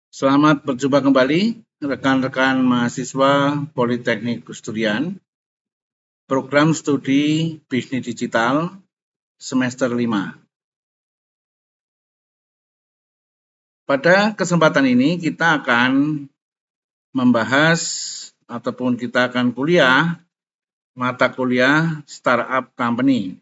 Selamat berjumpa kembali rekan-rekan mahasiswa Politeknik Kusdurian, program studi Bisnis Digital semester 5. Pada kesempatan ini kita akan membahas ataupun kita akan kuliah mata kuliah Startup Company.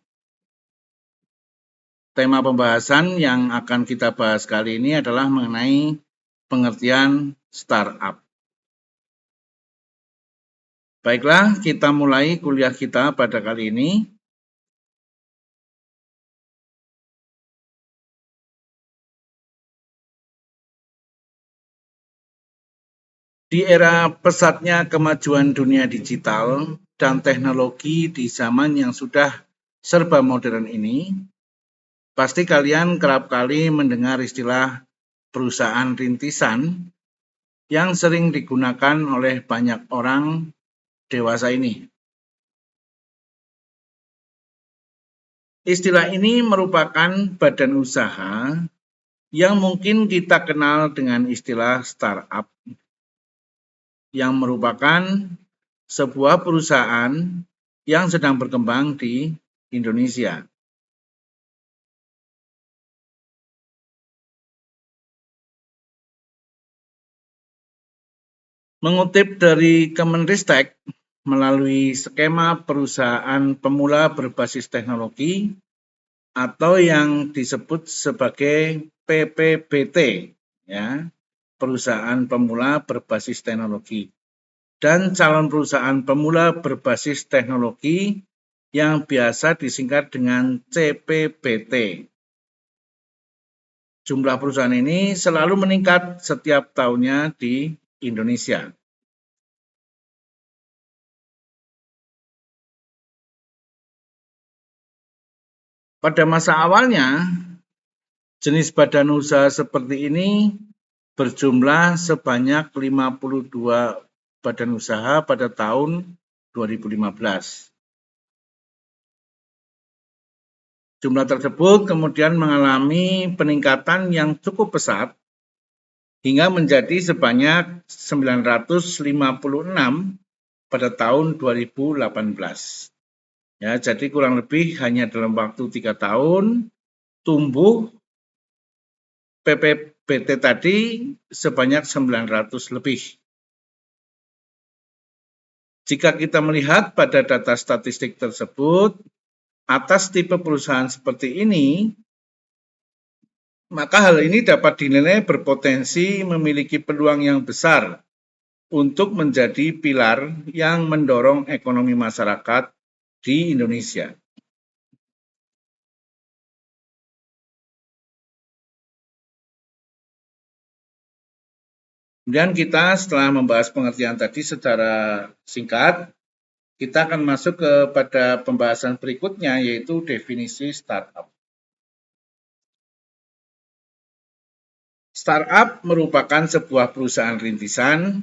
Tema pembahasan yang akan kita bahas kali ini adalah mengenai pengertian startup. Baiklah, kita mulai kuliah kita pada kali ini. Di era pesatnya kemajuan dunia digital dan teknologi di zaman yang sudah serba modern ini, pasti kalian kerap kali mendengar istilah perusahaan rintisan yang sering digunakan oleh banyak orang dewasa ini. Istilah ini merupakan badan usaha yang mungkin kita kenal dengan istilah startup, yang merupakan sebuah perusahaan yang sedang berkembang di Indonesia. Mengutip dari Kemenristek, melalui skema perusahaan pemula berbasis teknologi atau yang disebut sebagai PPBT, ya, perusahaan pemula berbasis teknologi, dan calon perusahaan pemula berbasis teknologi yang biasa disingkat dengan CPBT. Jumlah perusahaan ini selalu meningkat setiap tahunnya di Indonesia. Pada masa awalnya, jenis badan usaha seperti ini berjumlah sebanyak 52 badan usaha pada tahun 2015. Jumlah tersebut kemudian mengalami peningkatan yang cukup pesat hingga menjadi sebanyak 956 pada tahun 2018. Ya, jadi kurang lebih hanya dalam waktu 3 tahun tumbuh PPBT tadi sebanyak 900 lebih. Jika kita melihat pada data statistik tersebut, atas tipe perusahaan seperti ini, maka hal ini dapat dinilai berpotensi memiliki peluang yang besar untuk menjadi pilar yang mendorong ekonomi masyarakat di Indonesia. Kemudian kita setelah membahas pengertian tadi secara singkat, kita akan masuk kepada pembahasan berikutnya, yaitu definisi startup. Startup merupakan sebuah perusahaan rintisan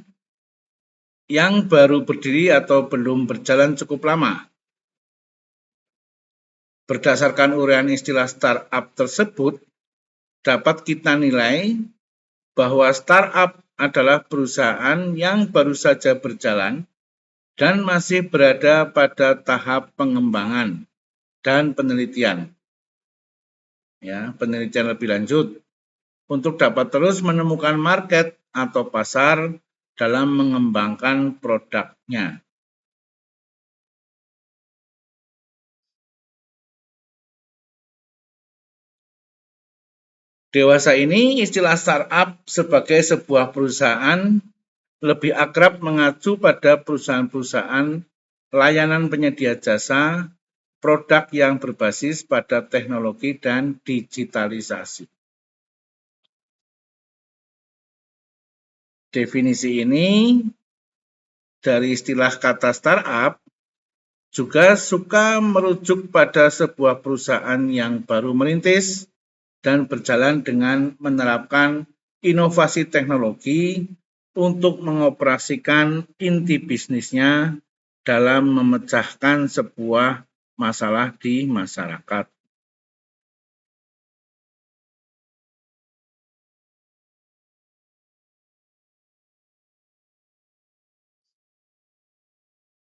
yang baru berdiri atau belum berjalan cukup lama. Berdasarkan uraian istilah startup tersebut, dapat kita nilai bahwa startup adalah perusahaan yang baru saja berjalan dan masih berada pada tahap pengembangan dan penelitian. Ya, penelitian lebih lanjut untuk dapat terus menemukan market atau pasar dalam mengembangkan produknya. Dewasa ini istilah startup sebagai sebuah perusahaan lebih akrab mengacu pada perusahaan-perusahaan layanan penyedia jasa, produk yang berbasis pada teknologi dan digitalisasi. Definisi ini dari istilah kata startup juga suka merujuk pada sebuah perusahaan yang baru merintis dan berjalan dengan menerapkan inovasi teknologi untuk mengoperasikan inti bisnisnya dalam memecahkan sebuah masalah di masyarakat.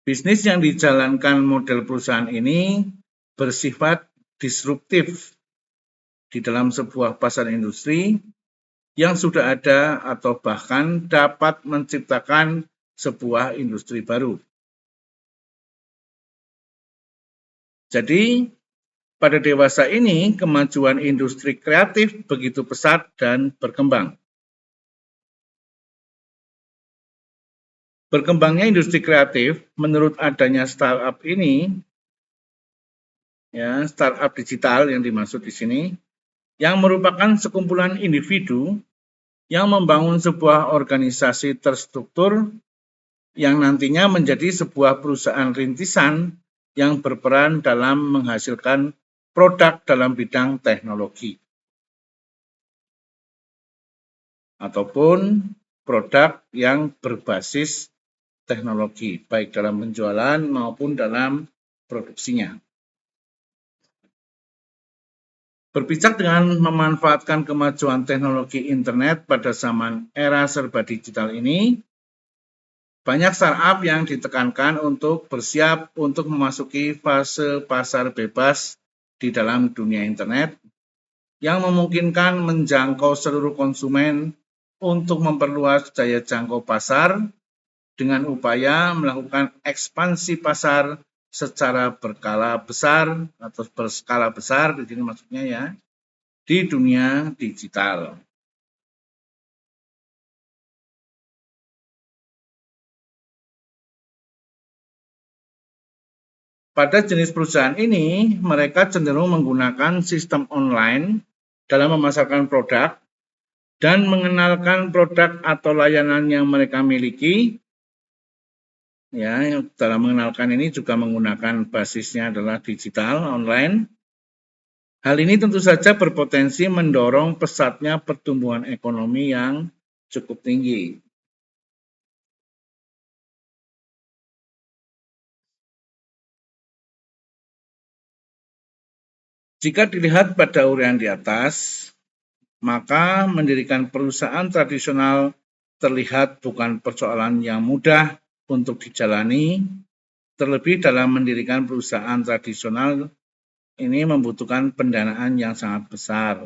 Bisnis yang dijalankan model perusahaan ini bersifat disruptif di dalam sebuah pasar industri yang sudah ada atau bahkan dapat menciptakan sebuah industri baru. Jadi, pada dewasa ini, kemajuan industri kreatif begitu pesat dan berkembang. Berkembangnya industri kreatif menurut adanya startup ini, ya, startup digital yang dimaksud di sini, yang merupakan sekumpulan individu yang membangun sebuah organisasi terstruktur yang nantinya menjadi sebuah perusahaan rintisan yang berperan dalam menghasilkan produk dalam bidang teknologi ataupun produk yang berbasis teknologi, baik dalam penjualan maupun dalam produksinya. Berpijak dengan memanfaatkan kemajuan teknologi internet pada zaman era serba digital ini, banyak startup yang ditekankan untuk bersiap untuk memasuki fase pasar bebas di dalam dunia internet yang memungkinkan menjangkau seluruh konsumen untuk memperluas daya jangkau pasar dengan upaya melakukan ekspansi pasar secara berskala besar atau berskala besar di sini maksudnya ya di dunia digital. Pada jenis perusahaan ini, mereka cenderung menggunakan sistem online dalam memasarkan produk dan mengenalkan produk atau layanan yang mereka miliki. Ya, dalam mengenalkan ini juga menggunakan basisnya adalah digital online. Hal ini tentu saja berpotensi mendorong pesatnya pertumbuhan ekonomi yang cukup tinggi. Jika dilihat pada uraian di atas, maka mendirikan perusahaan tradisional terlihat bukan persoalan yang mudah untuk dijalani, terlebih dalam mendirikan perusahaan tradisional ini membutuhkan pendanaan yang sangat besar.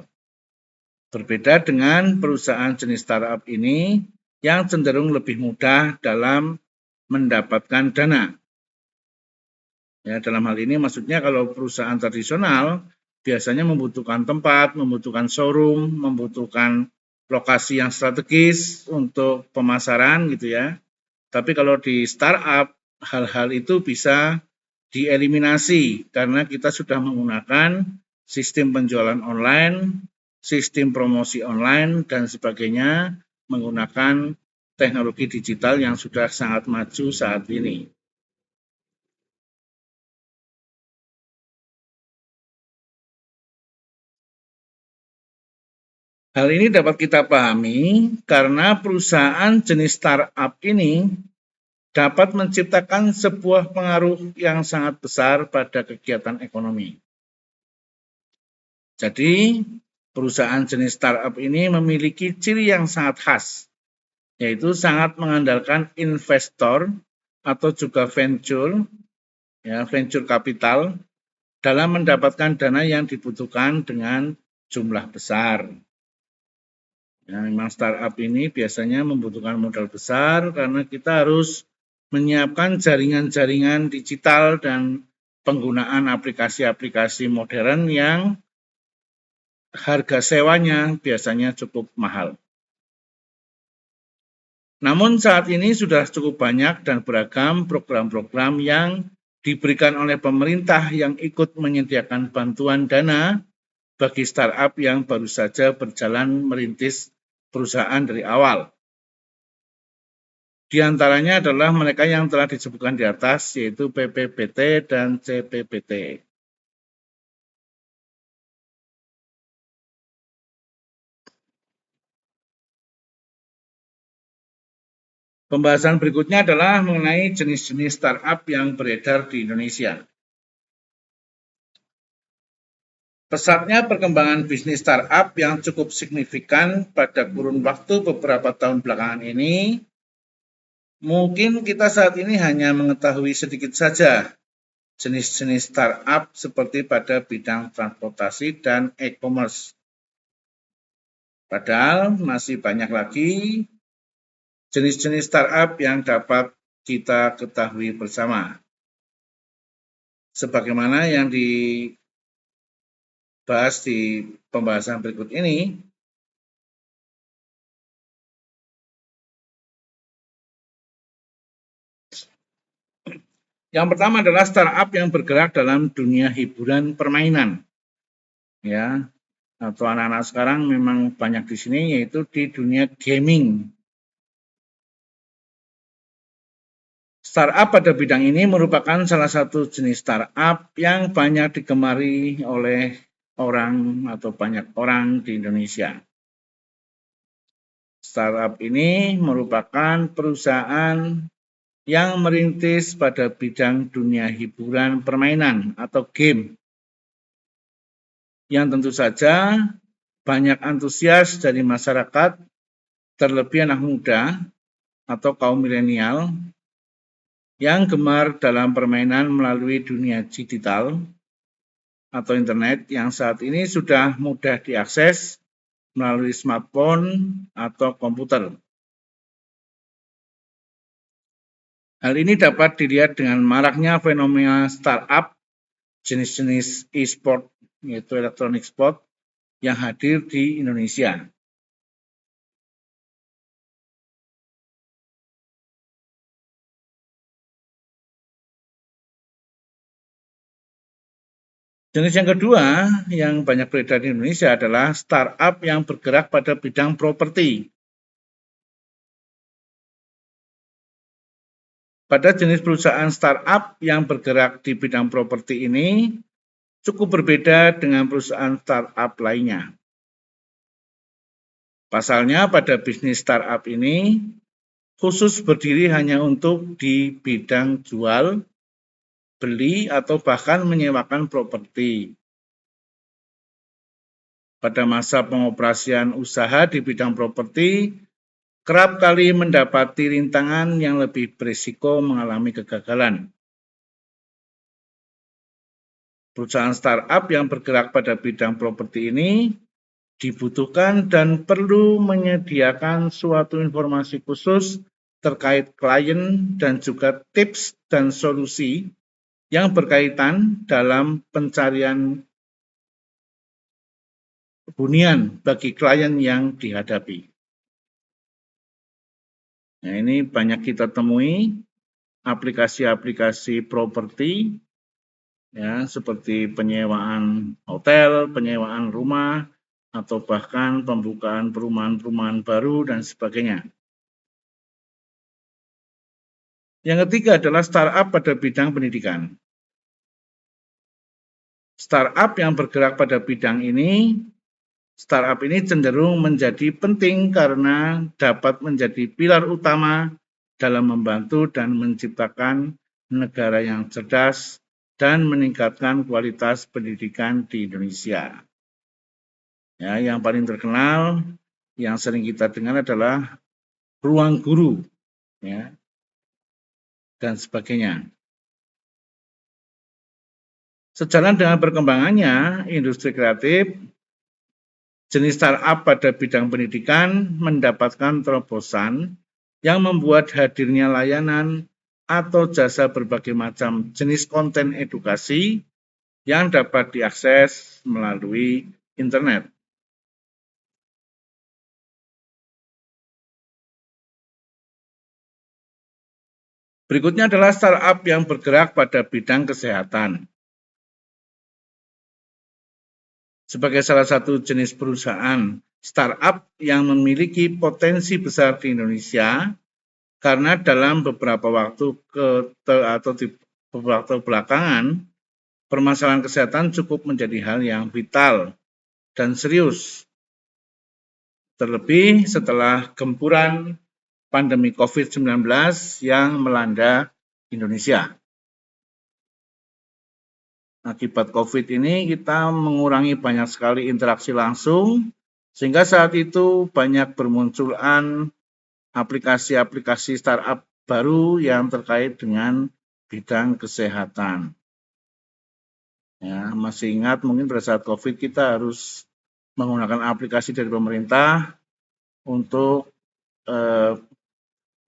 Berbeda dengan perusahaan jenis startup ini yang cenderung lebih mudah dalam mendapatkan dana. Ya, dalam hal ini maksudnya kalau perusahaan tradisional biasanya membutuhkan tempat, membutuhkan showroom, membutuhkan lokasi yang strategis untuk pemasaran gitu ya. Tapi kalau di startup hal-hal itu bisa dieliminasi karena kita sudah menggunakan sistem penjualan online, sistem promosi online dan sebagainya menggunakan teknologi digital yang sudah sangat maju saat ini. Hal ini dapat kita pahami karena perusahaan jenis startup ini dapat menciptakan sebuah pengaruh yang sangat besar pada kegiatan ekonomi. Jadi, perusahaan jenis startup ini memiliki ciri yang sangat khas, yaitu sangat mengandalkan investor atau juga venture capital dalam mendapatkan dana yang dibutuhkan dengan jumlah besar. Ya, memang startup ini biasanya membutuhkan modal besar karena kita harus menyiapkan jaringan-jaringan digital dan penggunaan aplikasi-aplikasi modern yang harga sewanya biasanya cukup mahal. Namun saat ini sudah cukup banyak dan beragam program-program yang diberikan oleh pemerintah yang ikut menyediakan bantuan dana bagi startup yang baru saja berjalan merintis perusahaan dari awal. Di antaranya adalah mereka yang telah disebutkan di atas, yaitu PPBT dan CPBT. Pembahasan berikutnya adalah mengenai jenis-jenis startup yang beredar di Indonesia. Pesatnya perkembangan bisnis startup yang cukup signifikan pada kurun waktu beberapa tahun belakangan ini Mungkin kita saat ini hanya mengetahui sedikit saja jenis-jenis startup seperti pada bidang transportasi dan e-commerce. Padahal masih banyak lagi jenis-jenis startup yang dapat kita ketahui bersama. Sebagaimana yang dibahas di pembahasan berikut ini, yang pertama adalah startup yang bergerak dalam dunia hiburan permainan, ya, atau anak-anak sekarang memang banyak di sini, yaitu di dunia gaming. Startup pada bidang ini merupakan salah satu jenis startup yang banyak digemari oleh orang atau banyak orang di Indonesia. Startup ini merupakan perusahaan yang merintis pada bidang dunia hiburan permainan atau game, yang tentu saja banyak antusias dari masyarakat, terlebih anak muda atau kaum milenial yang gemar dalam permainan melalui dunia digital atau internet yang saat ini sudah mudah diakses melalui smartphone atau komputer. Hal ini dapat dilihat dengan maraknya fenomena startup jenis-jenis e-sport, yaitu electronic sport, yang hadir di Indonesia. Jenis yang kedua yang banyak beredar di Indonesia adalah startup yang bergerak pada bidang properti. Pada jenis perusahaan startup yang bergerak di bidang properti ini cukup berbeda dengan perusahaan startup lainnya. Pasalnya pada bisnis startup ini khusus berdiri hanya untuk di bidang jual, beli, atau bahkan menyewakan properti. Pada masa pengoperasian usaha di bidang properti, kerap kali mendapati rintangan yang lebih berisiko mengalami kegagalan. Perusahaan startup yang bergerak pada bidang properti ini dibutuhkan dan perlu menyediakan suatu informasi khusus terkait klien dan juga tips dan solusi yang berkaitan dalam pencarian hunian bagi klien yang dihadapi. Nah, ini banyak kita temui aplikasi-aplikasi properti, ya, seperti penyewaan hotel, penyewaan rumah, atau bahkan pembukaan perumahan-perumahan baru dan sebagainya. Yang ketiga adalah startup pada bidang pendidikan. Startup yang bergerak pada bidang ini, startup ini cenderung menjadi penting karena dapat menjadi pilar utama dalam membantu dan menciptakan negara yang cerdas dan meningkatkan kualitas pendidikan di Indonesia. Ya, yang paling terkenal, yang sering kita dengar adalah Ruang Guru, ya, dan sebagainya. Sejalan dengan perkembangannya industri kreatif, jenis startup pada bidang pendidikan mendapatkan terobosan yang membuat hadirnya layanan atau jasa berbagai macam jenis konten edukasi yang dapat diakses melalui internet. Berikutnya adalah startup yang bergerak pada bidang kesehatan. Sebagai salah satu jenis perusahaan startup yang memiliki potensi besar di Indonesia, karena dalam beberapa waktu belakangan, permasalahan kesehatan cukup menjadi hal yang vital dan serius. Terlebih setelah gempuran pandemi COVID-19 yang melanda Indonesia. Akibat COVID ini kita mengurangi banyak sekali interaksi langsung, sehingga saat itu banyak bermunculan aplikasi-aplikasi startup baru yang terkait dengan bidang kesehatan. Ya, masih ingat mungkin pada saat COVID kita harus menggunakan aplikasi dari pemerintah untuk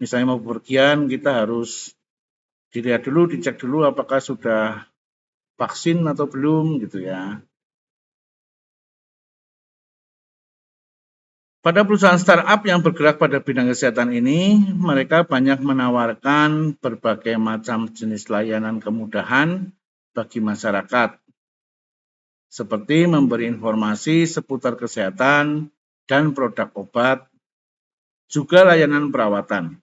misalnya mau bepergian, kita harus dilihat dulu, dicek dulu apakah sudah vaksin atau belum gitu ya. Pada perusahaan startup yang bergerak pada bidang kesehatan ini, mereka banyak menawarkan berbagai macam jenis layanan kemudahan bagi masyarakat, seperti memberi informasi seputar kesehatan dan produk obat, juga layanan perawatan.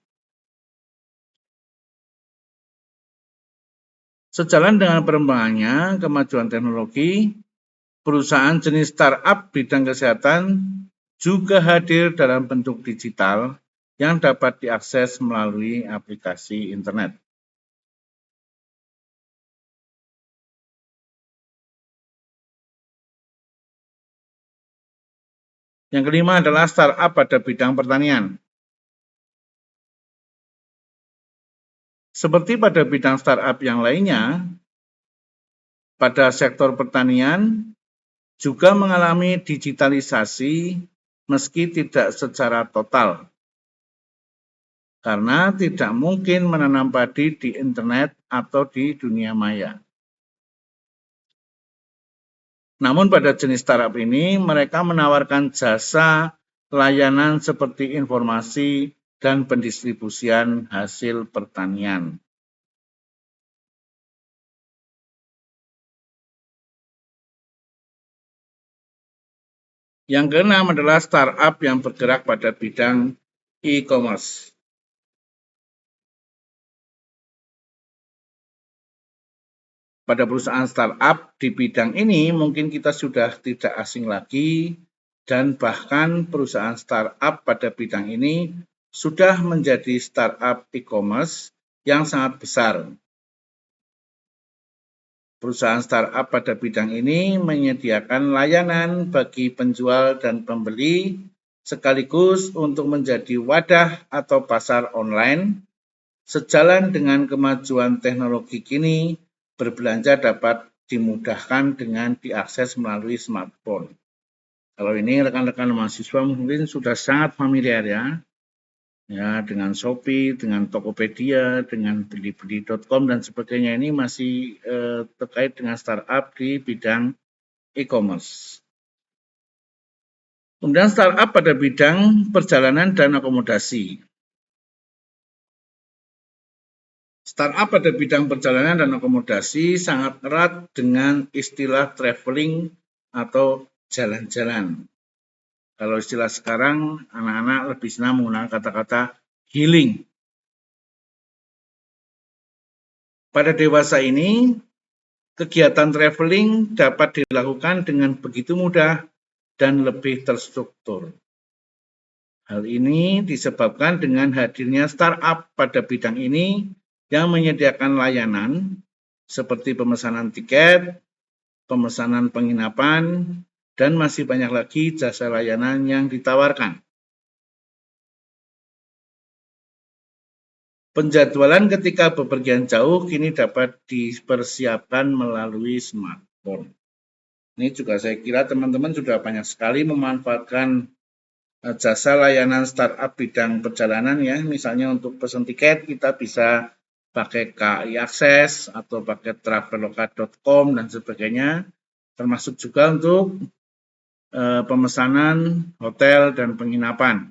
Sejalan dengan perkembangannya kemajuan teknologi, perusahaan jenis startup bidang kesehatan juga hadir dalam bentuk digital yang dapat diakses melalui aplikasi internet. Yang kelima adalah startup pada bidang pertanian. Seperti pada bidang startup yang lainnya, pada sektor pertanian juga mengalami digitalisasi meski tidak secara total. Karena tidak mungkin menanam padi di internet atau di dunia maya. Namun pada jenis startup ini, mereka menawarkan jasa layanan seperti informasi dan pendistribusian hasil pertanian. Yang keenam adalah startup yang bergerak pada bidang e-commerce. Pada perusahaan startup di bidang ini mungkin kita sudah tidak asing lagi dan bahkan perusahaan startup pada bidang ini sudah menjadi startup e-commerce yang sangat besar. Perusahaan startup pada bidang ini menyediakan layanan bagi penjual dan pembeli sekaligus untuk menjadi wadah atau pasar online. Sejalan dengan kemajuan teknologi kini, berbelanja dapat dimudahkan dengan diakses melalui smartphone. Kalau ini rekan-rekan mahasiswa mungkin sudah sangat familiar ya dengan Shopee, dengan Tokopedia, dengan Blibli.com dan sebagainya. Ini masih terkait dengan startup di bidang e-commerce. Kemudian startup pada bidang perjalanan dan akomodasi. Startup pada bidang perjalanan dan akomodasi sangat erat dengan istilah traveling atau jalan-jalan. Kalau istilah sekarang, anak-anak lebih senang menggunakan kata-kata healing. Pada dewasa ini, kegiatan traveling dapat dilakukan dengan begitu mudah dan lebih terstruktur. Hal ini disebabkan dengan hadirnya startup pada bidang ini yang menyediakan layanan seperti pemesanan tiket, pemesanan penginapan, dan masih banyak lagi jasa layanan yang ditawarkan. Penjadwalan ketika bepergian jauh kini dapat dipersiapkan melalui smartphone. Ini juga saya kira teman-teman sudah banyak sekali memanfaatkan jasa layanan startup bidang perjalanan ya. Misalnya untuk pesan tiket kita bisa pakai KAI Akses atau pakai traveloka.com dan sebagainya, termasuk juga untuk pemesanan hotel dan penginapan.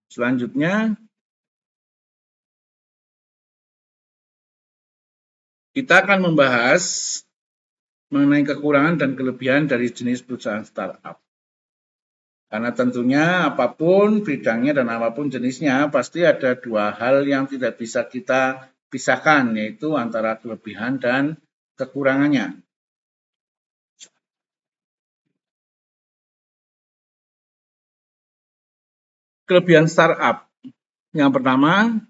Selanjutnya, kita akan membahas mengenai kekurangan dan kelebihan dari jenis perusahaan startup. Karena tentunya apapun bidangnya dan apapun jenisnya, pasti ada dua hal yang tidak bisa kita pisahkan, yaitu antara kelebihan dan kekurangannya. Kelebihan startup. Yang pertama,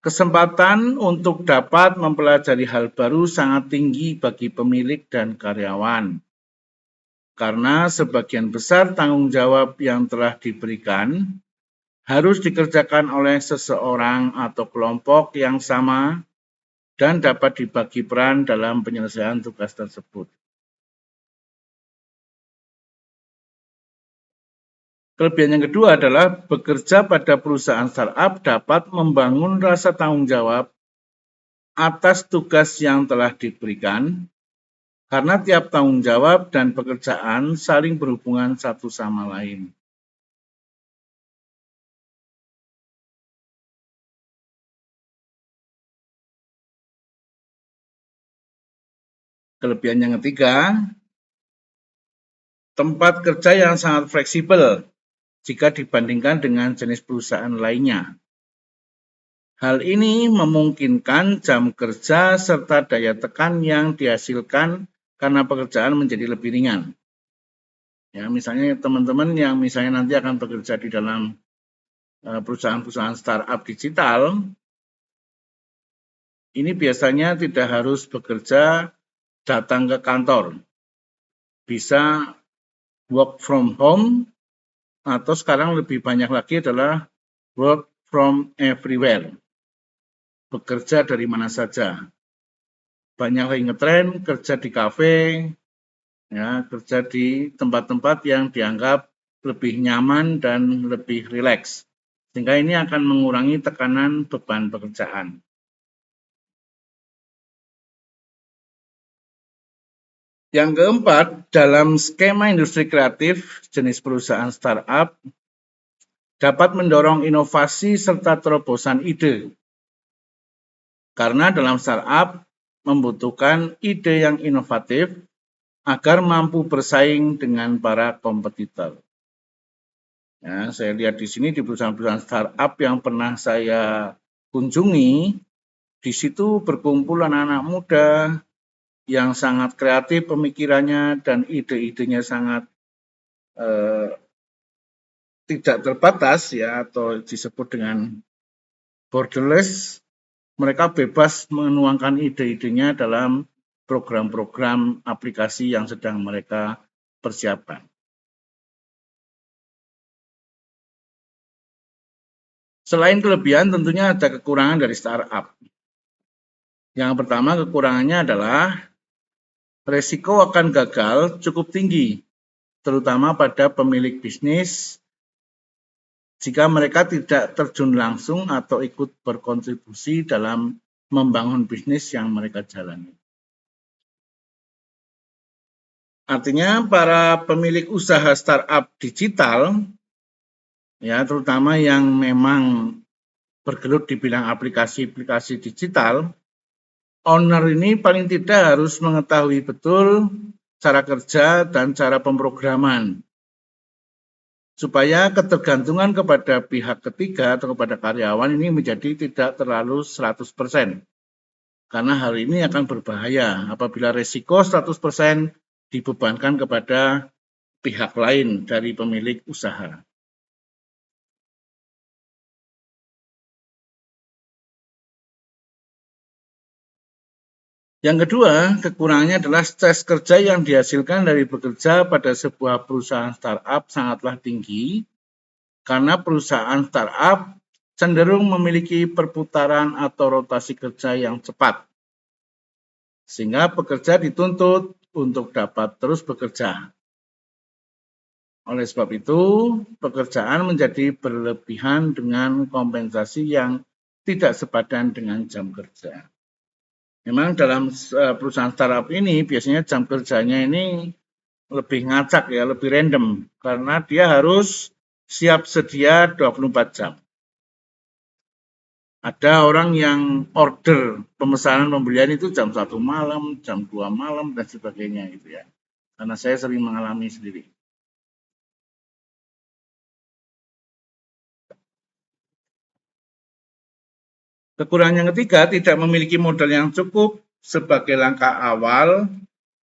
kesempatan untuk dapat mempelajari hal baru sangat tinggi bagi pemilik dan karyawan. karena sebagian besar tanggung jawab yang telah diberikan harus dikerjakan oleh seseorang atau kelompok yang sama dan dapat dibagi peran dalam penyelesaian tugas tersebut. Kelebihan yang kedua adalah bekerja pada perusahaan startup dapat membangun rasa tanggung jawab atas tugas yang telah diberikan, karena tiap tanggung jawab dan pekerjaan saling berhubungan satu sama lain. Kelebihan yang ketiga, tempat kerja yang sangat fleksibel jika dibandingkan dengan jenis perusahaan lainnya. Hal ini memungkinkan jam kerja serta daya tekan yang dihasilkan karena pekerjaan menjadi lebih ringan. Ya, misalnya teman-teman yang misalnya nanti akan bekerja di dalam perusahaan-perusahaan startup digital, ini biasanya tidak harus bekerja datang ke kantor. Bisa work from home, atau sekarang lebih banyak lagi adalah work from everywhere. Bekerja dari mana saja. Banyak lagi ngetren, kerja di kafe, ya, kerja di tempat-tempat yang dianggap lebih nyaman dan lebih rileks. Sehingga ini akan mengurangi tekanan beban pekerjaan. Yang keempat, dalam skema industri kreatif, jenis perusahaan startup dapat mendorong inovasi serta terobosan ide. Karena dalam startup membutuhkan ide yang inovatif agar mampu bersaing dengan para kompetitor. Ya, saya lihat di sini di perusahaan-perusahaan startup yang pernah saya kunjungi, di situ berkumpul anak-anak muda yang sangat kreatif pemikirannya dan ide-idenya sangat tidak terbatas, ya, atau disebut dengan borderless. Mereka bebas menuangkan ide-idenya dalam program-program aplikasi yang sedang mereka persiapkan. Selain kelebihan, tentunya ada kekurangan dari startup. Yang pertama, kekurangannya adalah resiko akan gagal cukup tinggi, terutama pada pemilik bisnis jika mereka tidak terjun langsung atau ikut berkontribusi dalam membangun bisnis yang mereka jalani. Artinya para pemilik usaha startup digital, ya, terutama yang memang bergelut di bidang aplikasi-aplikasi digital, owner ini paling tidak harus mengetahui betul cara kerja dan cara pemrograman, supaya ketergantungan kepada pihak ketiga atau kepada karyawan ini menjadi tidak terlalu 100%. Karena hal ini akan berbahaya apabila resiko 100% dibebankan kepada pihak lain dari pemilik usaha. Yang kedua, kekurangannya adalah stres kerja yang dihasilkan dari bekerja pada sebuah perusahaan startup sangatlah tinggi, karena perusahaan startup cenderung memiliki perputaran atau rotasi kerja yang cepat, sehingga pekerja dituntut untuk dapat terus bekerja. Oleh sebab itu, pekerjaan menjadi berlebihan dengan kompensasi yang tidak sepadan dengan jam kerja. Memang dalam perusahaan startup ini biasanya jam kerjanya ini lebih ngacak, ya, lebih random, karena dia harus siap sedia 24 jam. Ada orang yang order pemesanan pembelian itu jam 1 malam, jam 2 malam, dan sebagainya gitu, ya. Karena saya sering mengalami sendiri. Kekurangan yang ketiga, tidak memiliki modal yang cukup sebagai langkah awal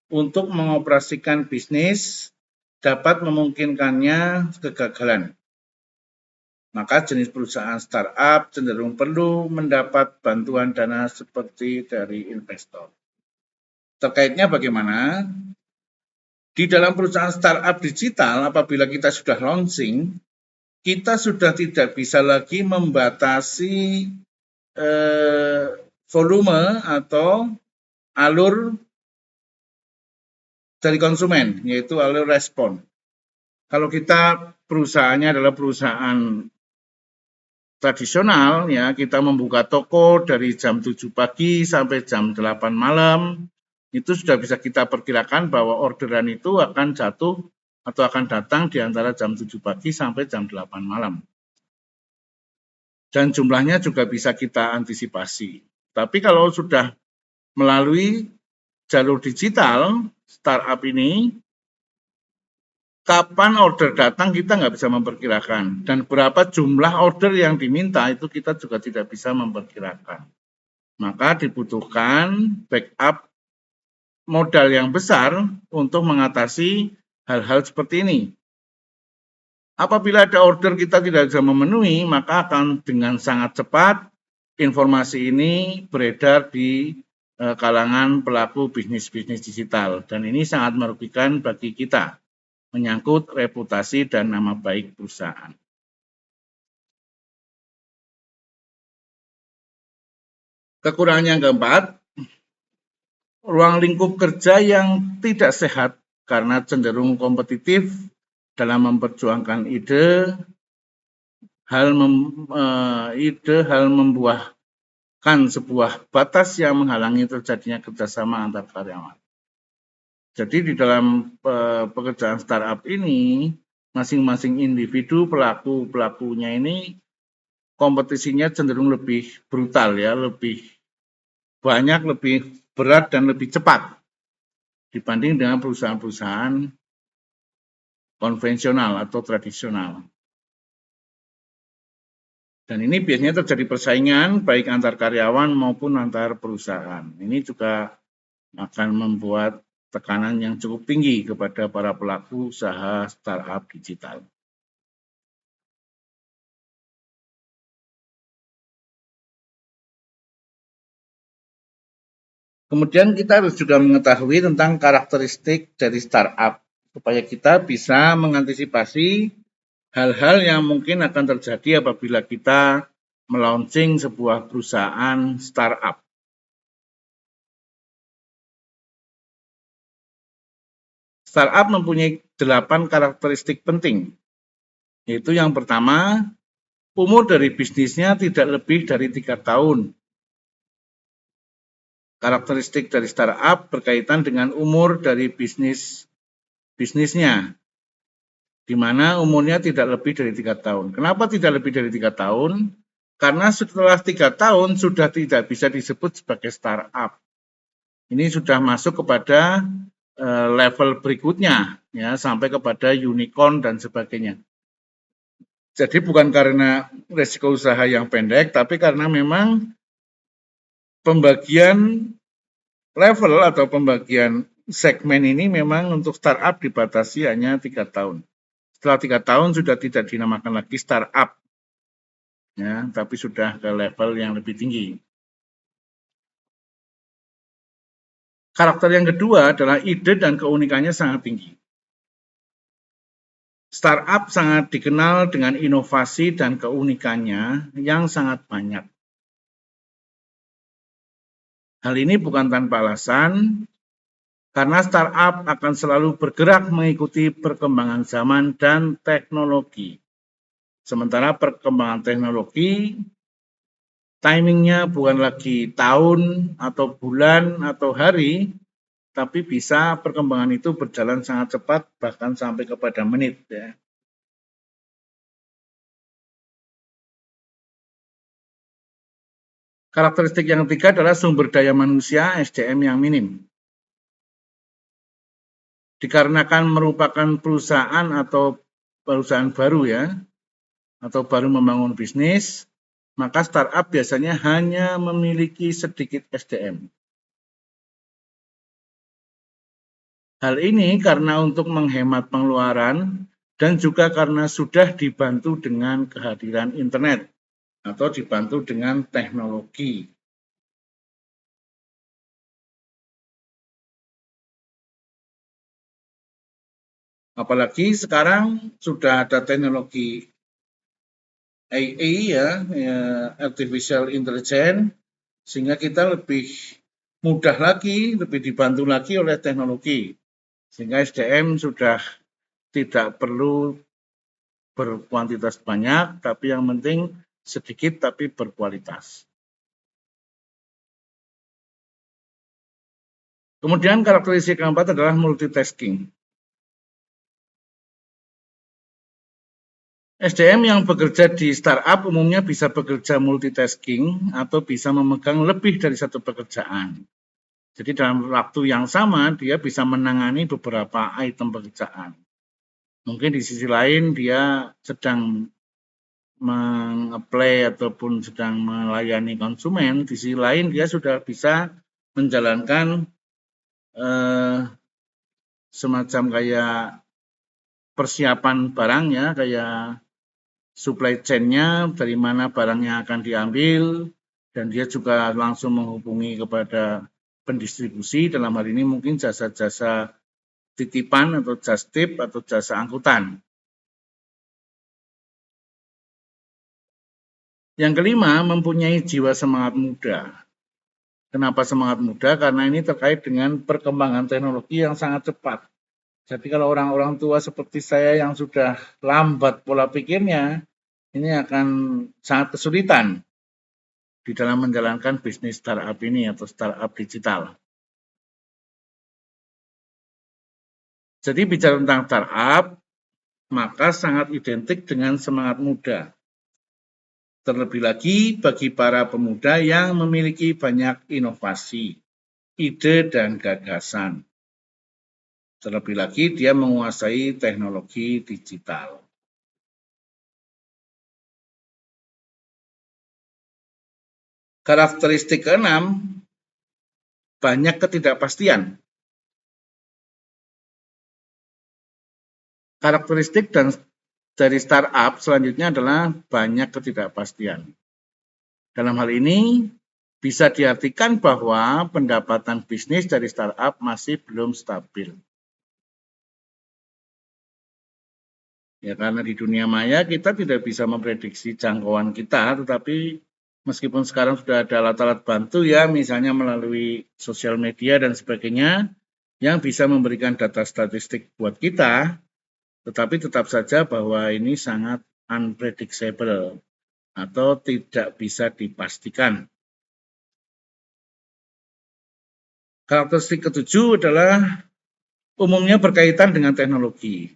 untuk mengoperasikan bisnis dapat memungkinkannya kegagalan. Maka jenis perusahaan startup cenderung perlu mendapat bantuan dana seperti dari investor. Terkaitnya bagaimana? Di dalam perusahaan startup digital, apabila kita sudah launching, kita sudah tidak bisa lagi membatasi volume atau alur dari konsumen, yaitu alur respon. Kalau kita perusahaannya adalah perusahaan tradisional, ya kita membuka toko dari jam 7 pagi sampai jam 8 malam, itu sudah bisa kita perkirakan bahwa orderan itu akan jatuh atau akan datang di antara jam 7 pagi sampai jam 8 malam. Dan jumlahnya juga bisa kita antisipasi. Tapi kalau sudah melalui jalur digital, startup ini, kapan order datang kita nggak bisa memperkirakan. Dan berapa jumlah order yang diminta itu kita juga tidak bisa memperkirakan. Maka dibutuhkan backup modal yang besar untuk mengatasi hal-hal seperti ini. Apabila ada order kita tidak bisa memenuhi, maka akan dengan sangat cepat informasi ini beredar di kalangan pelaku bisnis-bisnis digital. Dan ini sangat merugikan bagi kita, menyangkut reputasi dan nama baik perusahaan. Kekurangan yang keempat, ruang lingkup kerja yang tidak sehat karena cenderung kompetitif dalam memperjuangkan ide, hal membuahkan sebuah batas yang menghalangi terjadinya kerjasama antar karyawan. Jadi di dalam pekerjaan startup ini, masing-masing individu pelakunya ini kompetisinya cenderung lebih brutal ya, lebih banyak, lebih berat dan lebih cepat dibanding dengan perusahaan-perusahaan konvensional atau tradisional. Dan ini biasanya terjadi persaingan baik antar karyawan maupun antar perusahaan. Ini juga akan membuat tekanan yang cukup tinggi kepada para pelaku usaha startup digital. Kemudian kita harus juga mengetahui tentang karakteristik dari startup supaya kita bisa mengantisipasi hal-hal yang mungkin akan terjadi apabila kita melaunching sebuah perusahaan startup. Startup mempunyai 8 karakteristik penting, yaitu yang pertama, umur dari bisnisnya tidak lebih dari 3 tahun. Karakteristik dari startup berkaitan dengan umur dari bisnisnya, di mana umurnya tidak lebih dari 3 tahun. Kenapa tidak lebih dari 3 tahun? Karena setelah 3 tahun sudah tidak bisa disebut sebagai startup. Ini sudah masuk kepada level berikutnya, ya sampai kepada unicorn dan sebagainya. Jadi bukan karena resiko usaha yang pendek, tapi karena memang pembagian level atau pembagian segmen ini memang untuk startup dibatasi hanya 3 tahun. Setelah 3 tahun sudah tidak dinamakan lagi startup, ya, tapi sudah ke level yang lebih tinggi. Karakter yang kedua adalah ide dan keunikannya sangat tinggi. Startup sangat dikenal dengan inovasi dan keunikannya yang sangat banyak. Hal ini bukan tanpa alasan, karena startup akan selalu bergerak mengikuti perkembangan zaman dan teknologi. Sementara perkembangan teknologi, timingnya bukan lagi tahun atau bulan atau hari, tapi bisa perkembangan itu berjalan sangat cepat, bahkan sampai kepada menit. Ya. Karakteristik yang ketiga adalah sumber daya manusia SDM yang minim. Dikarenakan merupakan perusahaan atau perusahaan baru ya, atau baru membangun bisnis, maka startup biasanya hanya memiliki sedikit SDM. Hal ini karena untuk menghemat pengeluaran dan juga karena sudah dibantu dengan kehadiran internet atau dibantu dengan teknologi. Apalagi sekarang sudah ada teknologi AI ya, Artificial Intelligence, sehingga kita lebih mudah lagi, lebih dibantu lagi oleh teknologi. Sehingga SDM sudah tidak perlu berkuantitas banyak, tapi yang penting sedikit tapi berkualitas. Kemudian karakteristik keempat adalah multitasking. SDM yang bekerja di startup umumnya bisa bekerja multitasking atau bisa memegang lebih dari satu pekerjaan. Jadi dalam waktu yang sama dia bisa menangani beberapa item pekerjaan. Mungkin di sisi lain dia sedang mengapply ataupun sedang melayani konsumen, di sisi lain dia sudah bisa menjalankan semacam kayak persiapan barangnya, kayak supply chain-nya, dari mana barangnya akan diambil, dan dia juga langsung menghubungi kepada pendistribusi, dalam hal ini mungkin jasa-jasa titipan atau just tip atau jasa angkutan. Yang kelima, mempunyai jiwa semangat muda. Kenapa semangat muda? Karena ini terkait dengan perkembangan teknologi yang sangat cepat. Jadi kalau orang-orang tua seperti saya yang sudah lambat pola pikirnya, ini akan sangat kesulitan di dalam menjalankan bisnis startup ini atau startup digital. Jadi bicara tentang startup, maka sangat identik dengan semangat muda. Terlebih lagi bagi para pemuda yang memiliki banyak inovasi, ide, dan gagasan. Terlebih lagi dia menguasai teknologi digital. Karakteristik keenam, banyak ketidakpastian. Karakteristik dari startup selanjutnya adalah banyak ketidakpastian. Dalam hal ini, bisa diartikan bahwa pendapatan bisnis dari startup masih belum stabil. Ya, karena di dunia maya kita tidak bisa memprediksi jangkauan kita, tetapi meskipun sekarang sudah ada alat-alat bantu ya, misalnya melalui sosial media dan sebagainya, yang bisa memberikan data statistik buat kita, tetapi tetap saja bahwa ini sangat unpredictable atau tidak bisa dipastikan. Karakteristik ketujuh adalah umumnya berkaitan dengan teknologi.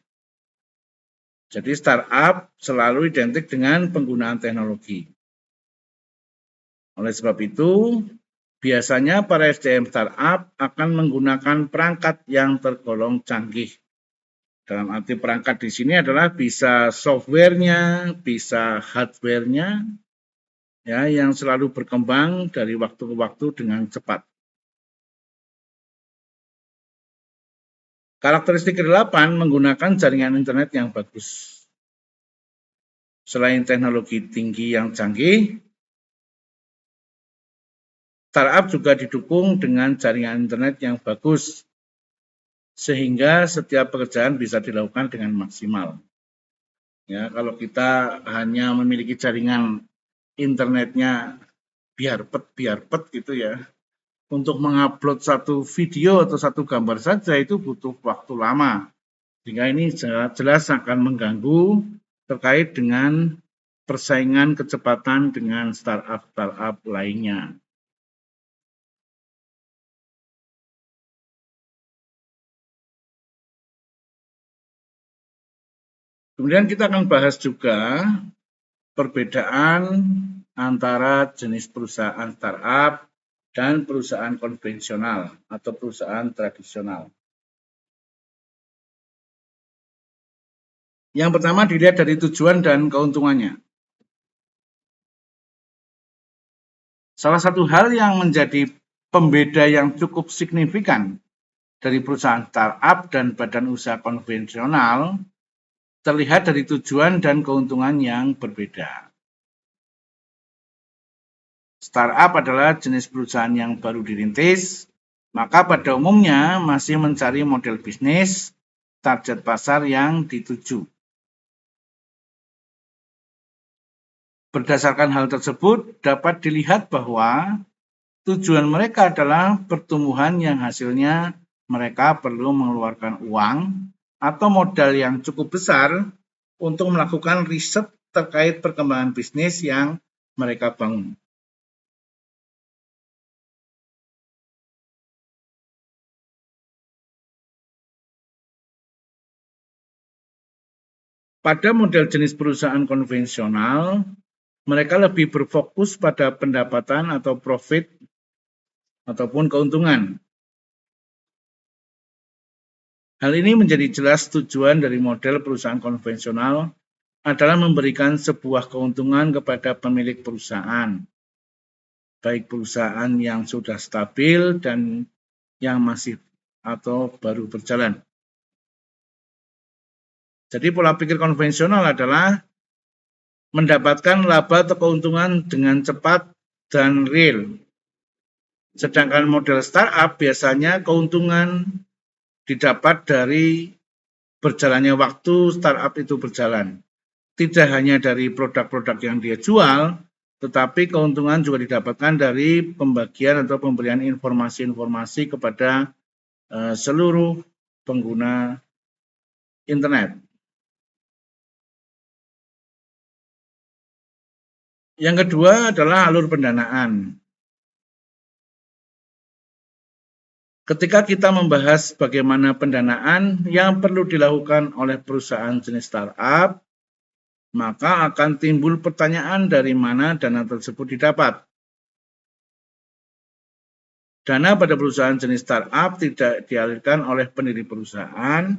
Jadi startup selalu identik dengan penggunaan teknologi. Oleh sebab itu, biasanya para SDM startup akan menggunakan perangkat yang tergolong canggih. Dalam arti perangkat di sini adalah bisa softwarenya, bisa hardwarenya, ya, yang selalu berkembang dari waktu ke waktu dengan cepat. Karakteristik ke-8 menggunakan jaringan internet yang bagus. Selain teknologi tinggi yang canggih, startup juga didukung dengan jaringan internet yang bagus, sehingga setiap pekerjaan bisa dilakukan dengan maksimal. Ya, kalau kita hanya memiliki jaringan internetnya biar pet gitu ya, untuk mengupload satu video atau satu gambar saja itu butuh waktu lama. Sehingga ini jelas akan mengganggu terkait dengan persaingan kecepatan dengan startup lainnya. Kemudian kita akan bahas juga perbedaan antara jenis perusahaan startup dan perusahaan konvensional atau perusahaan tradisional. Yang pertama dilihat dari tujuan dan keuntungannya. Salah satu hal yang menjadi pembeda yang cukup signifikan dari perusahaan startup dan badan usaha konvensional terlihat dari tujuan dan keuntungan yang berbeda. Startup adalah jenis perusahaan yang baru dirintis, maka pada umumnya masih mencari model bisnis target pasar yang dituju. Berdasarkan hal tersebut, dapat dilihat bahwa tujuan mereka adalah pertumbuhan yang hasilnya mereka perlu mengeluarkan uang atau modal yang cukup besar untuk melakukan riset terkait perkembangan bisnis yang mereka bangun. Pada model jenis perusahaan konvensional, mereka lebih berfokus pada pendapatan atau profit ataupun keuntungan. Hal ini menjadi jelas tujuan dari model perusahaan konvensional adalah memberikan sebuah keuntungan kepada pemilik perusahaan, baik perusahaan yang sudah stabil dan yang masih atau baru berjalan. Jadi pola pikir konvensional adalah mendapatkan laba atau keuntungan dengan cepat dan real. Sedangkan model startup biasanya keuntungan didapat dari berjalannya waktu startup itu berjalan. Tidak hanya dari produk-produk yang dia jual, tetapi keuntungan juga didapatkan dari pembagian atau pemberian informasi-informasi kepada seluruh pengguna internet. Yang kedua adalah alur pendanaan. Ketika kita membahas bagaimana pendanaan yang perlu dilakukan oleh perusahaan jenis startup, maka akan timbul pertanyaan dari mana dana tersebut didapat. Dana pada perusahaan jenis startup tidak dialirkan oleh pendiri perusahaan,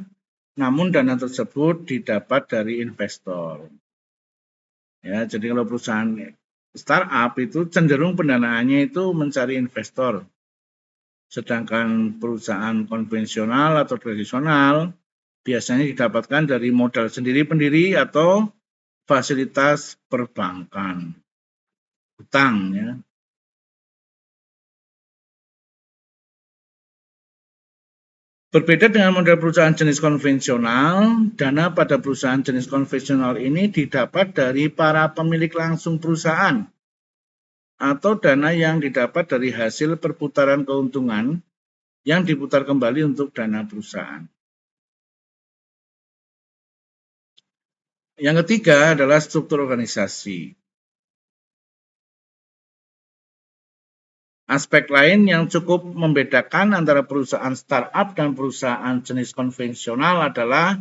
namun dana tersebut didapat dari investor. Ya, jadi kalau perusahaan startup itu cenderung pendanaannya itu mencari investor. Sedangkan perusahaan konvensional atau tradisional biasanya didapatkan dari modal sendiri pendiri atau fasilitas perbankan, utang ya. Berbeda dengan model perusahaan jenis konvensional, dana pada perusahaan jenis konvensional ini didapat dari para pemilik langsung perusahaan atau dana yang didapat dari hasil perputaran keuntungan yang diputar kembali untuk dana perusahaan. Yang ketiga adalah struktur organisasi. Aspek lain yang cukup membedakan antara perusahaan startup dan perusahaan jenis konvensional adalah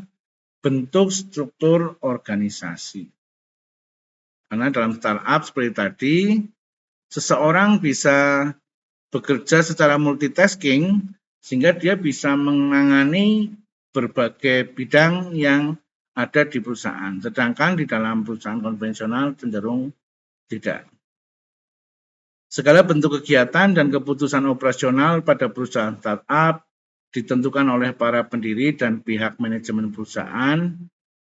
bentuk struktur organisasi. Karena dalam startup seperti tadi, seseorang bisa bekerja secara multitasking sehingga dia bisa menangani berbagai bidang yang ada di perusahaan. Sedangkan di dalam perusahaan konvensional cenderung tidak. Segala bentuk kegiatan dan keputusan operasional pada perusahaan startup ditentukan oleh para pendiri dan pihak manajemen perusahaan,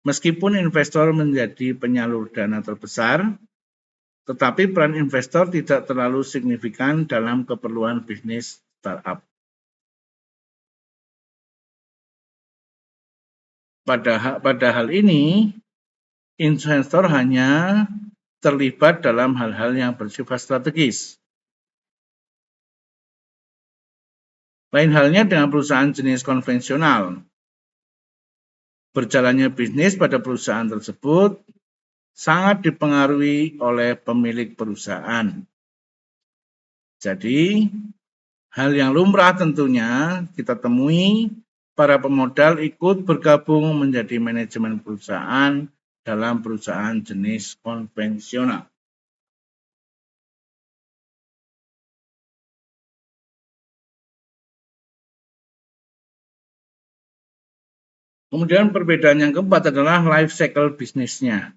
meskipun investor menjadi penyalur dana terbesar, tetapi peran investor tidak terlalu signifikan dalam keperluan bisnis startup. Pada hal ini, investor hanya terlibat dalam hal-hal yang bersifat strategis. Lain halnya dengan perusahaan jenis konvensional. Berjalannya bisnis pada perusahaan tersebut sangat dipengaruhi oleh pemilik perusahaan. Jadi, hal yang lumrah tentunya kita temui para pemodal ikut bergabung menjadi manajemen perusahaan dalam perusahaan jenis konvensional. Kemudian perbedaan yang keempat adalah life cycle bisnisnya.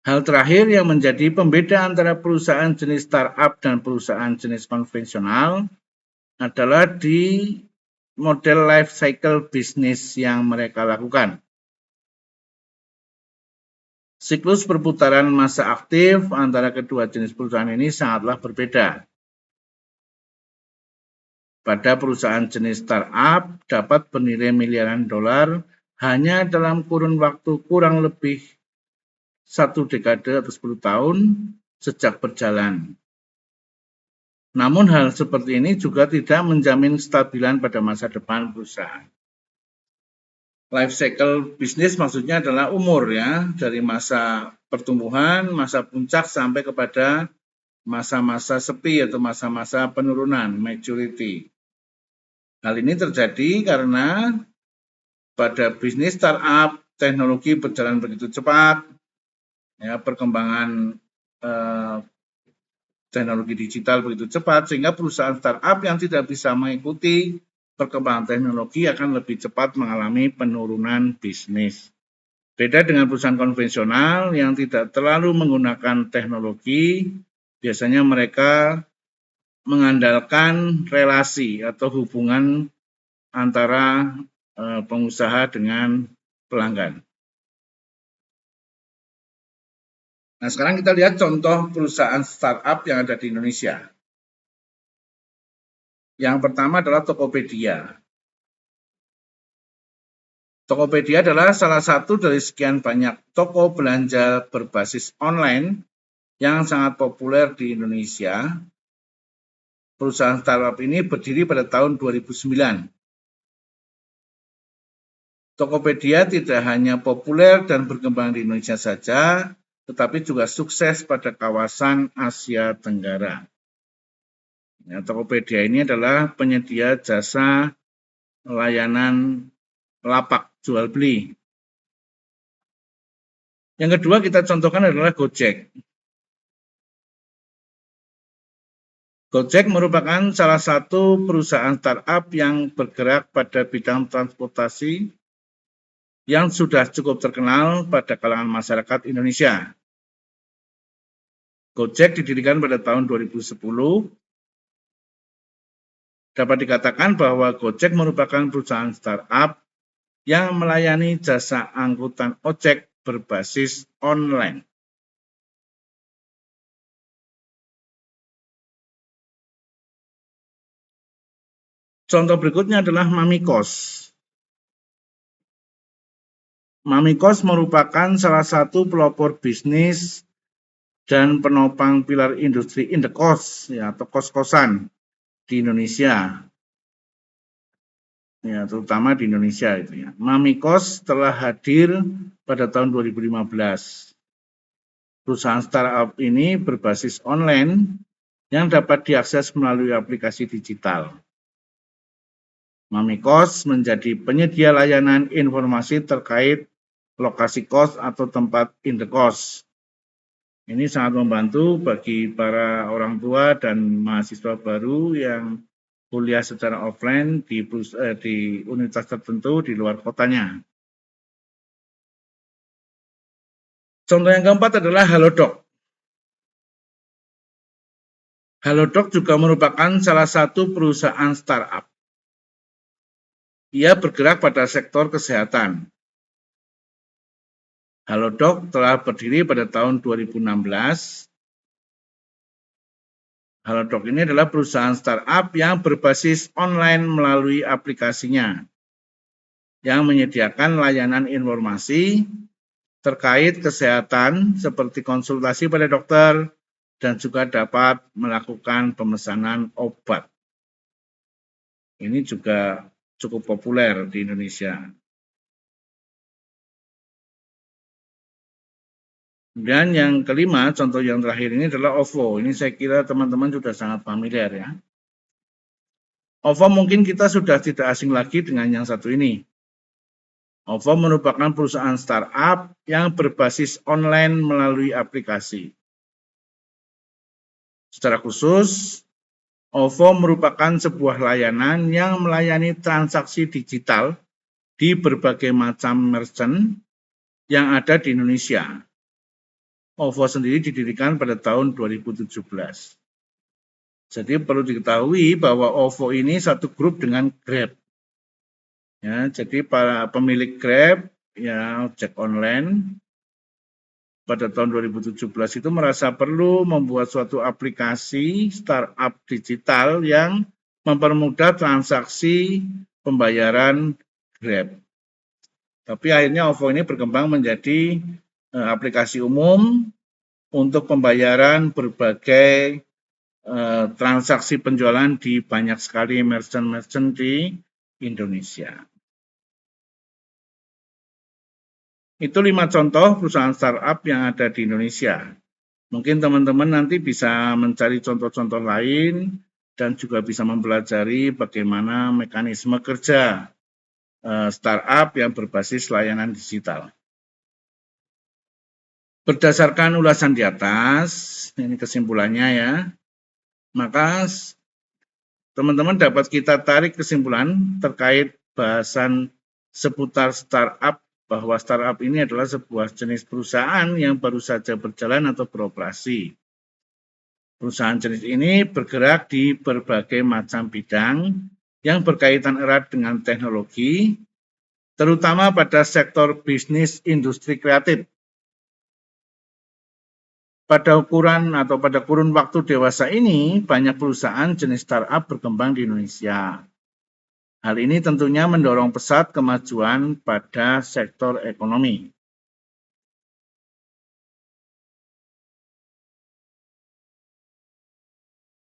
Hal terakhir yang menjadi pembeda antara perusahaan jenis startup dan perusahaan jenis konvensional adalah di model life cycle bisnis yang mereka lakukan. Siklus perputaran masa aktif antara kedua jenis perusahaan ini sangatlah berbeda. pada perusahaan jenis startup dapat bernilai miliaran dolar hanya dalam kurun waktu kurang lebih 1 dekade atau 10 tahun sejak berjalan. Namun hal seperti ini juga tidak menjamin kestabilan pada masa depan perusahaan. Life cycle bisnis maksudnya adalah umur ya, dari masa pertumbuhan, masa puncak sampai kepada masa-masa sepi atau masa-masa penurunan, maturity. Hal ini terjadi karena pada bisnis startup, teknologi berjalan begitu cepat, ya, perkembangan teknologi digital begitu cepat, sehingga perusahaan startup yang tidak bisa mengikuti perkembangan teknologi akan lebih cepat mengalami penurunan bisnis. Beda dengan perusahaan konvensional yang tidak terlalu menggunakan teknologi, biasanya mereka mengandalkan relasi atau hubungan antara pengusaha dengan pelanggan. Nah, sekarang kita lihat contoh perusahaan startup yang ada di Indonesia. Yang pertama adalah Tokopedia. Tokopedia adalah salah satu dari sekian banyak toko belanja berbasis online yang sangat populer di Indonesia. Perusahaan startup ini berdiri pada tahun 2009. Tokopedia tidak hanya populer dan berkembang di Indonesia saja, tetapi juga sukses pada kawasan Asia Tenggara. Ya, Tokopedia ini adalah penyedia jasa layanan lapak jual beli. Yang kedua kita contohkan adalah Gojek. Gojek merupakan salah satu perusahaan startup yang bergerak pada bidang transportasi yang sudah cukup terkenal pada kalangan masyarakat Indonesia. Gojek didirikan pada tahun 2010. Dapat dikatakan bahwa Gojek merupakan perusahaan startup yang melayani jasa angkutan ojek berbasis online. Contoh berikutnya adalah Mamikos. Mamikos merupakan salah satu pelopor bisnis dan penopang pilar industri indekos ya, atau kos-kosan di Indonesia. Ya, terutama di Indonesia itu ya. Mamikos telah hadir pada tahun 2015. Perusahaan startup ini berbasis online yang dapat diakses melalui aplikasi digital. Mamikos menjadi penyedia layanan informasi terkait lokasi kos atau tempat indekos. Ini sangat membantu bagi para orang tua dan mahasiswa baru yang kuliah secara offline di universitas tertentu di luar kotanya. Contoh yang keempat adalah Halodoc. Halodoc juga merupakan salah satu perusahaan startup. Ia bergerak pada sektor kesehatan. Halodoc telah berdiri pada tahun 2016. Halodoc ini adalah perusahaan startup yang berbasis online melalui aplikasinya, yang menyediakan layanan informasi terkait kesehatan seperti konsultasi pada dokter dan juga dapat melakukan pemesanan obat. Ini juga cukup populer di Indonesia. Dan yang kelima, contoh yang terakhir ini adalah OVO. Ini saya kira teman-teman sudah sangat familiar ya. OVO mungkin kita sudah tidak asing lagi dengan yang satu ini. OVO merupakan perusahaan startup yang berbasis online melalui aplikasi. Secara khusus, OVO merupakan sebuah layanan yang melayani transaksi digital di berbagai macam merchant yang ada di Indonesia. OVO sendiri didirikan pada tahun 2017. Jadi perlu diketahui bahwa OVO ini satu grup dengan Grab. Ya, jadi para pemilik Grab, ya, ojek online, pada tahun 2017 itu merasa perlu membuat suatu aplikasi startup digital yang mempermudah transaksi pembayaran Grab. Tapi akhirnya OVO ini berkembang menjadi aplikasi umum untuk pembayaran berbagai transaksi penjualan di banyak sekali merchant-merchant di Indonesia. Itu 5 contoh perusahaan startup yang ada di Indonesia. Mungkin teman-teman nanti bisa mencari contoh-contoh lain dan juga bisa mempelajari bagaimana mekanisme kerja startup yang berbasis layanan digital. Berdasarkan ulasan di atas, ini kesimpulannya ya, maka teman-teman dapat kita tarik kesimpulan terkait bahasan seputar startup, bahwa startup ini adalah sebuah jenis perusahaan yang baru saja berjalan atau beroperasi. Perusahaan jenis ini bergerak di berbagai macam bidang yang berkaitan erat dengan teknologi, terutama pada sektor bisnis industri kreatif. Pada kurun waktu dewasa ini, banyak perusahaan jenis startup berkembang di Indonesia. Hal ini tentunya mendorong pesat kemajuan pada sektor ekonomi.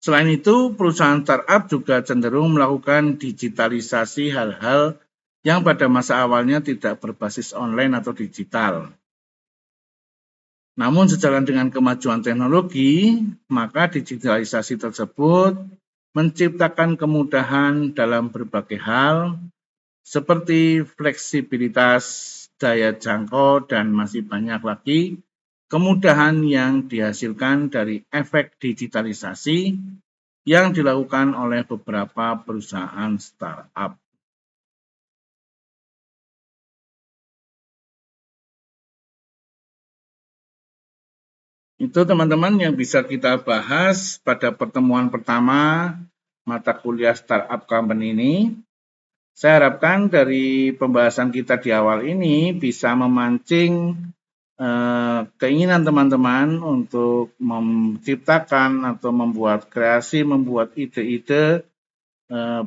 Selain itu, perusahaan startup juga cenderung melakukan digitalisasi hal-hal yang pada masa awalnya tidak berbasis online atau digital. Namun sejalan dengan kemajuan teknologi, maka digitalisasi tersebut menciptakan kemudahan dalam berbagai hal, seperti fleksibilitas, daya jangkau, dan masih banyak lagi kemudahan yang dihasilkan dari efek digitalisasi yang dilakukan oleh beberapa perusahaan startup. Itu teman-teman yang bisa kita bahas pada pertemuan pertama mata kuliah Startup Company ini. Saya harapkan dari pembahasan kita di awal ini bisa memancing keinginan teman-teman untuk menciptakan atau membuat kreasi, membuat ide-ide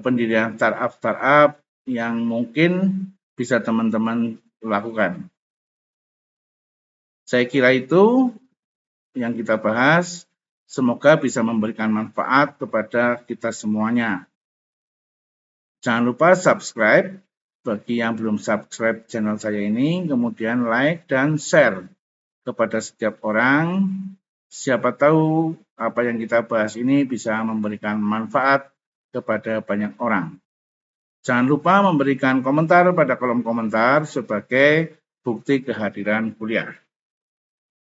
pendirian startup yang mungkin bisa teman-teman lakukan. Saya kira itu yang kita bahas, semoga bisa memberikan manfaat kepada kita semuanya. Jangan lupa subscribe bagi yang belum subscribe channel saya ini, kemudian like dan share kepada setiap orang. Siapa tahu apa yang kita bahas ini bisa memberikan manfaat kepada banyak orang. Jangan lupa memberikan komentar pada kolom komentar sebagai bukti kehadiran kuliah.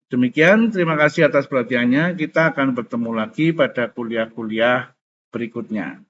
Demikian, terima kasih atas perhatiannya. Kita akan bertemu lagi pada kuliah-kuliah berikutnya.